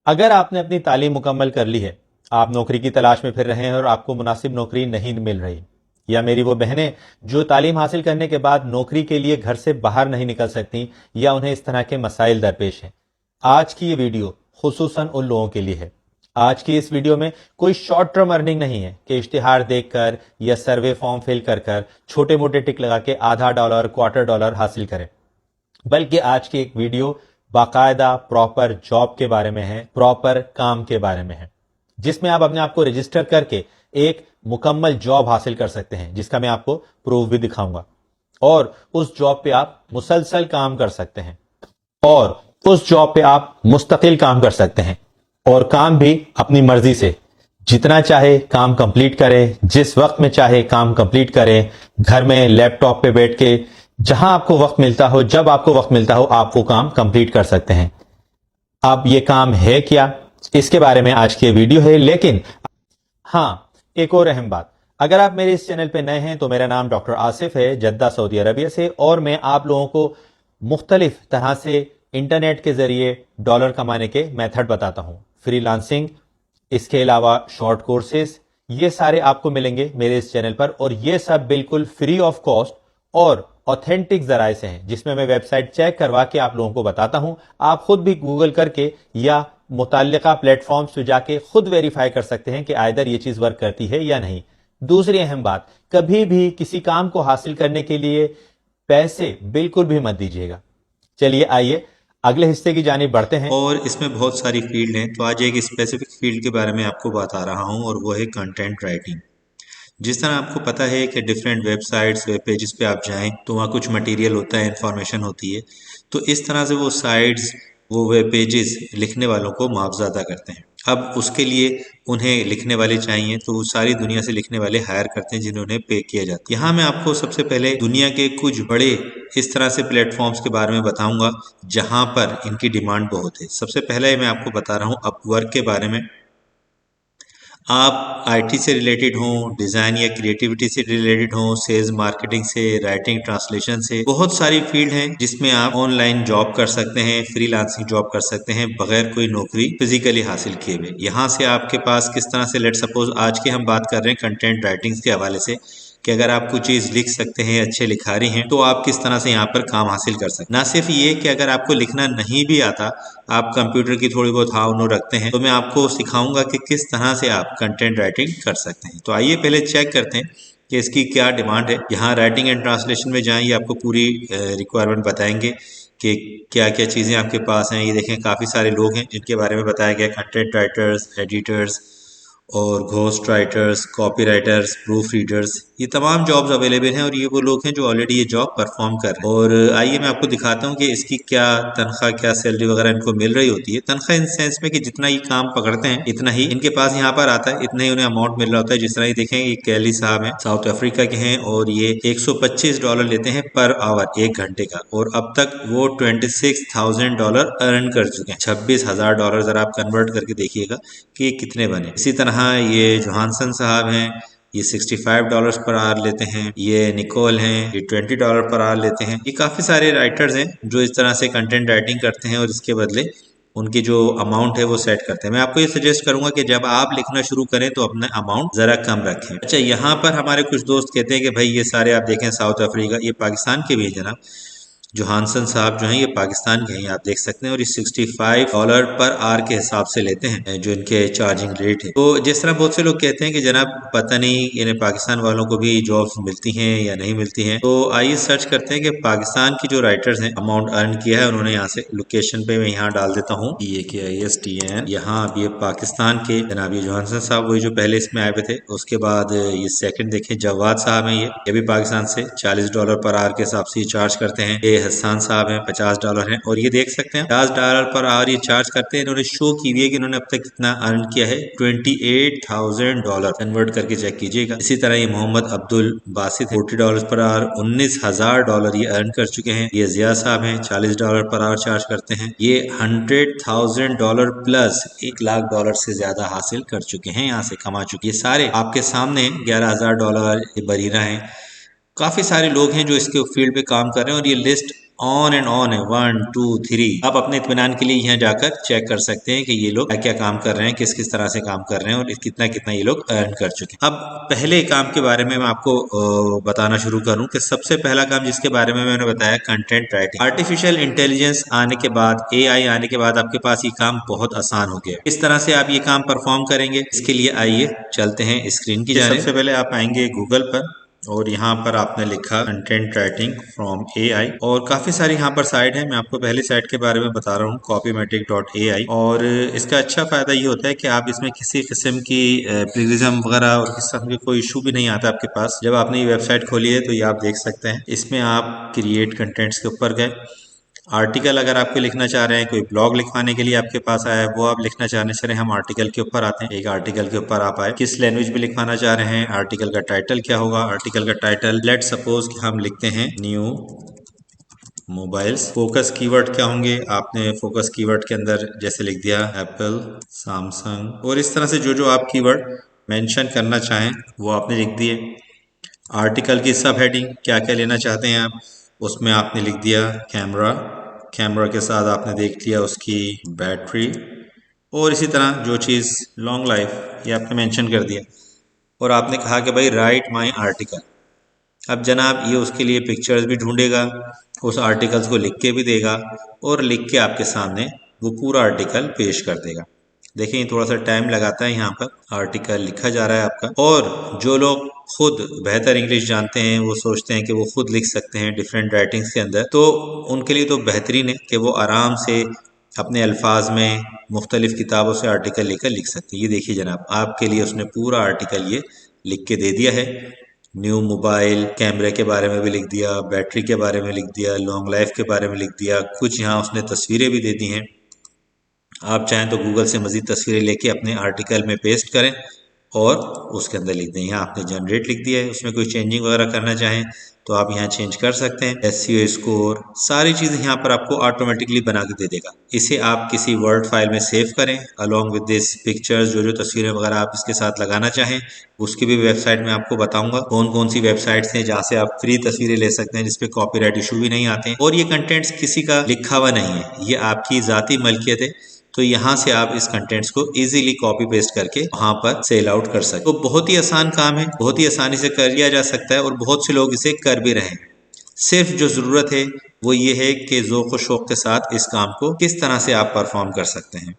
अगर आपने अपनी तालीम मुकम्मल कर ली है, आप नौकरी की तलाश में फिर रहे हैं और आपको मुनासिब नौकरी नहीं मिल रही, या मेरी वो बहनें जो तालीम हासिल करने के बाद नौकरी के लिए घर से बाहर नहीं निकल सकती, या उन्हें इस तरह के मसाइल दरपेश हैं, आज की ये वीडियो खुसूसन उन लोगों के लिए है। आज की इस वीडियो में कोई शॉर्ट टर्म अर्निंग नहीं है कि इश्तिहार देखकर या सर्वे फॉर्म फिल कर कर छोटे मोटे टिक लगा के आधा डॉलर क्वार्टर डॉलर हासिल करें, बल्कि आज की एक वीडियो बाकायदा प्रॉपर जॉब के बारे में है, प्रॉपर काम के बारे में है, जिसमें आप अपने आप को रजिस्टर करके एक मुकम्मल जॉब हासिल कर सकते हैं, जिसका मैं आपको प्रूफ भी दिखाऊंगा। और उस जॉब पे आप मुसलसल काम कर सकते हैं, और उस जॉब पे आप मुस्तकिल काम कर सकते हैं, और काम भी अपनी मर्जी से, जितना चाहे काम कंप्लीट करें, जिस वक्त में चाहे काम कंप्लीट करें, घर में लैपटॉप पे बैठ के जहां आपको वक्त मिलता हो, जब आपको वक्त मिलता हो, आप वो काम कंप्लीट कर सकते हैं। अब ये काम है क्या, इसके बारे में आज की वीडियो है। लेकिन हाँ, एक और अहम बात, अगर आप मेरे इस चैनल पे नए हैं तो मेरा नाम डॉक्टर आसिफ है, जद्दा सऊदी अरबिया से, और मैं आप लोगों को मुख्तलिफ तरह से इंटरनेट के जरिए डॉलर कमाने के मेथड बताता हूं। फ्रीलांसिंग, इसके अलावा शॉर्ट कोर्सेज, ये सारे आपको मिलेंगे मेरे इस चैनल पर, और ये सब बिल्कुल फ्री ऑफ कॉस्ट और ऑथेंटिक जराए से हैं, जिसमें मैं वेबसाइट चेक करवा के आप लोगों को बताता हूं। आप खुद भी गूगल करके या मुताल्लिका प्लेटफॉर्म्स पे जाके खुद वेरीफाई कर सकते हैं कि आइदर ये चीज वर्क करती है या नहीं। दूसरी अहम बात, कभी भी किसी काम को हासिल करने के लिए पैसे बिल्कुल भी मत दीजिएगा। चलिए आइए अगले हिस्से की जानिब बढ़ते हैं। और इसमें बहुत सारी फील्ड हैं, तो आज एक स्पेसिफिक फील्ड के बारे में आपको बता रहा हूँ, और वो है कंटेंट राइटिंग। जिस तरह आपको पता है कि डिफरेंट वेबसाइट्स, वेब पेजेस पे आप जाएं तो वहाँ कुछ मटेरियल होता है, इंफॉर्मेशन होती है, तो इस तरह से वो साइट्स, वो वेब पेजेस लिखने वालों को मुआवजा करते हैं। अब उसके लिए उन्हें लिखने वाले चाहिए, तो वो सारी दुनिया से लिखने वाले हायर करते हैं जिन्होंने पे किया जाता है। यहाँ मैं आपको सबसे पहले दुनिया के कुछ बड़े इस तरह से प्लेटफॉर्म्स के बारे में बताऊंगा जहाँ पर इनकी डिमांड बहुत है। सबसे पहले मैं आपको बता रहा हूँ अपवर्क के बारे में। आप आईटी से रिलेटेड हो, डिज़ाइन या क्रिएटिविटी से रिलेटेड हो, सेल्स मार्केटिंग से, राइटिंग ट्रांसलेशन से, बहुत सारी फील्ड हैं जिसमें आप ऑनलाइन जॉब कर सकते हैं, फ्रीलांसिंग जॉब कर सकते हैं बगैर कोई नौकरी फिजिकली हासिल किए हुए। यहाँ से आपके पास किस तरह से, लेट सपोज आज की हम बात कर रहे हैं कंटेंट राइटिंग के हवाले से, कि अगर आप कुछ चीज़ लिख सकते हैं, अच्छे लिखारी हैं, तो आप किस तरह से यहाँ पर काम हासिल कर सकते हैं। ना सिर्फ ये कि अगर आपको लिखना नहीं भी आता, आप कंप्यूटर की थोड़ी बहुत हाव रखते हैं, तो मैं आपको सिखाऊंगा कि किस तरह से आप कंटेंट राइटिंग कर सकते हैं। तो आइए पहले चेक करते हैं कि इसकी क्या डिमांड है। यहाँ राइटिंग एंड ट्रांसलेशन में जाएं, ये आपको पूरी रिक्वायरमेंट बताएंगे कि क्या क्या चीज़ें आपके पास हैं। ये देखें, काफ़ी सारे लोग हैं जिनके बारे में बताया गया, कंटेंट राइटर्स, एडिटर्स और ghost writers, copy writers, proof readers, ये तमाम जॉब्स अवेलेबल हैं, और ये वो लोग हैं जो ऑलरेडी ये जॉब परफॉर्म कर रहे हैं। और आइए मैं आपको दिखाता हूँ कि इसकी क्या तनख्वाह, क्या सैलरी वगैरह इनको मिल रही होती है। तनख्वाह इन सेंस में कि जितना ये काम पकड़ते हैं इतना ही इनके पास यहाँ पर आता है, इतना ही उन्हें अमाउंट मिल रहा होता है। जिस तरह ये देखें, ये कैली साहब हैं, साउथ अफ्रीका के हैं, और ये $125 लेते हैं पर आवर, 1 घंटे का, और अब तक वो $26,000 अर्न कर चुके हैं। $26,000 जरा आप कन्वर्ट करके देखिएगा कि ये कितने बने। इसी तरह ये जोहानसन साहब हैं, ये $65 पर आवर लेते हैं। ये निकोल हैं, ये $20 पर आवर लेते हैं। ये काफ़ी सारे राइटर्स हैं जो इस तरह से कंटेंट राइटिंग करते हैं, और इसके बदले उनकी जो अमाउंट है वो सेट करते हैं। मैं आपको ये सजेस्ट करूंगा कि जब आप लिखना शुरू करें तो अपना अमाउंट ज़रा कम रखें। अच्छा, यहाँ पर हमारे कुछ दोस्त कहते हैं कि भाई ये सारे आप देखें साउथ अफ्रीका, ये पाकिस्तान के भी है जनाब। जोहानसन साहब जो हैं ये पाकिस्तान के हैं, आप देख सकते हैं, और ये $65 पर आवर के हिसाब से लेते हैं जो इनके चार्जिंग रेट है। तो जिस तरह बहुत से लोग कहते हैं कि जनाब पता नहीं इन्हें पाकिस्तान वालों को भी जॉब्स मिलती हैं या नहीं मिलती हैं, तो आइए सर्च करते हैं कि पाकिस्तान की जो राइटर्स हैं अमाउंट अर्न किया है उन्होंने। यहाँ से लोकेशन पे मैं यहाँ डाल देता हूँ, ये KISTN, यहाँ अब ये पाकिस्तान के जनाब ये जोहानसन साहब वही जो पहले इसमें आए हुए थे। उसके बाद ये सेकंड देखें, जवाद साहब हैं, ये भी पाकिस्तान से $40 पर आवर के हिसाब से चार्ज करते हैं। ये हसन साहब हैं, $50 हैं, और ये देख सकते हैं $50 पर आवर ये चार्ज करते हैं। इन्होंने शो की हुई है कि इन्होंने अब तक कितना अर्न किया है, $28,000 कन्वर्ट करके चेक कीजिएगा। इसी तरह ये मोहम्मद अब्दुल बासित $40 पर आवर, $19,000 ये अर्न कर चुके हैं। ये जिया साहब हैं, $40 पर आवर चार्ज करते हैं। ये $100,000 प्लस $1,00,000 से ज्यादा हासिल कर चुके हैं, यहाँ से कमा चुके हैं। ये सारे आपके सामने $11,000 ये बरीरा हैं। काफ़ी सारे लोग हैं जो इसके फील्ड पे काम कर रहे हैं, और ये लिस्ट ऑन एंड ऑन है, 1 2 3। आप अपने इत्मीनान के लिए यहाँ जाकर चेक कर सकते हैं कि ये लोग क्या क्या काम कर रहे हैं, किस किस तरह से काम कर रहे हैं और कितना कितना ये लोग अर्न कर चुके हैं। अब पहले काम के बारे में मैं आपको बताना शुरू करूं कि सबसे पहला काम जिसके बारे में मैंने बताया, कंटेंट राइटिंग। आर्टिफिशियल इंटेलिजेंस आने के बाद, AI आने के बाद आपके पास ये काम बहुत आसान हो गया। इस तरह से आप ये काम परफॉर्म करेंगे, इसके लिए आइए चलते हैं स्क्रीन की जानिब। सबसे पहले आप आएंगे गूगल पर और यहाँ पर आपने लिखा कंटेंट राइटिंग फ्रॉम AI और काफ़ी सारी यहाँ पर साइट है। मैं आपको पहली साइट के बारे में बता रहा हूँ, copymatic.ai। और इसका अच्छा फ़ायदा ये होता है कि आप इसमें किसी किस्म की प्लेगरिज्म वगैरह और किस किस्म की कोई इशू भी नहीं आता आपके पास। जब आपने ये वेबसाइट खोली है तो ये आप देख सकते हैं। इसमें आप क्रिएट कंटेंट्स के ऊपर गए, आर्टिकल अगर आपको लिखना चाह रहे हैं, कोई ब्लॉग लिखवाने के लिए आपके पास आया है, वो आप लिखना चाहने से हम आर्टिकल के ऊपर आते हैं। एक आर्टिकल के ऊपर आप आए, किस लैंग्वेज में लिखवाना चाह रहे हैं, आर्टिकल का टाइटल क्या होगा। आर्टिकल का टाइटल लेट सपोज कि हम लिखते हैं न्यू मोबाइल्स। फोकस कीवर्ड क्या होंगे, आपने फोकस कीवर्ड के अंदर जैसे लिख दिया एप्पल, सैमसंग और इस तरह से जो जो आप कीवर्ड मेंशन करना चाहें वो आपने लिख दिए। आर्टिकल की सब हेडिंग क्या क्या लेना चाहते हैं आप, उसमें आपने लिख दिया कैमरा, कैमरा के साथ आपने देख लिया उसकी बैटरी और इसी तरह जो चीज़ लॉन्ग लाइफ ये आपने मेंशन कर दिया। और आपने कहा कि भाई राइट माय आर्टिकल। अब जनाब ये उसके लिए पिक्चर्स भी ढूंढेगा, उस आर्टिकल्स को लिख के भी देगा और लिख के आपके सामने वो पूरा आर्टिकल पेश कर देगा। देखिए थोड़ा सा टाइम लगाता है, यहाँ पर आर्टिकल लिखा जा रहा है आपका। और जो लोग खुद बेहतर इंग्लिश जानते हैं, वो सोचते हैं कि वो खुद लिख सकते हैं डिफरेंट राइटिंग्स के अंदर, तो उनके लिए तो बेहतरीन है कि वो आराम से अपने अल्फाज में मुख्तलिफ किताबों से आर्टिकल लेकर लिख सकते हैं। ये देखिए जनाब, आपके लिए उसने पूरा आर्टिकल ये लिख के दे दिया है। न्यू मोबाइल, कैमरे के बारे में भी लिख दिया, बैटरी के बारे में लिख दिया, लॉन्ग लाइफ के बारे में लिख दिया, कुछ यहाँ उसने तस्वीरें भी दे दी हैं। आप चाहें तो गूगल से मज़ीद तस्वीरें लेके अपने आर्टिकल में पेस्ट करें और उसके अंदर लिख दें। यहाँ आपने जनरेट लिख दिया है, उसमें कोई चेंजिंग वगैरह करना चाहें तो आप यहाँ चेंज कर सकते हैं। SEO स्कोर, सारी चीज़ें यहाँ पर आपको ऑटोमेटिकली बना के दे देगा। इसे आप किसी वर्ड फाइल में सेव करें अलॉन्ग विद दिस पिक्चर्स, जो जो तस्वीरें वगैरह आप इसके साथ लगाना चाहें उसकी भी वेबसाइट में आपको बताऊंगा कौन कौन सी वेबसाइट्स हैं जहाँ से आप फ्री तस्वीरें ले सकते हैं जिसपे कॉपीराइट इशू भी नहीं आते हैं। और ये कंटेंट्स किसी का लिखा हुआ नहीं है, ये आपकी ज़ाती मलकियत है। तो यहाँ से आप इस कंटेंट्स को इजीली कॉपी पेस्ट करके वहाँ पर सेल आउट कर सकते हो। तो बहुत ही आसान काम है, बहुत ही आसानी से कर लिया जा सकता है और बहुत से लोग इसे कर भी रहे हैं। सिर्फ जो ज़रूरत है वो ये है कि ज़ौक़ व शौक़ के साथ इस काम को किस तरह से आप परफॉर्म कर सकते हैं।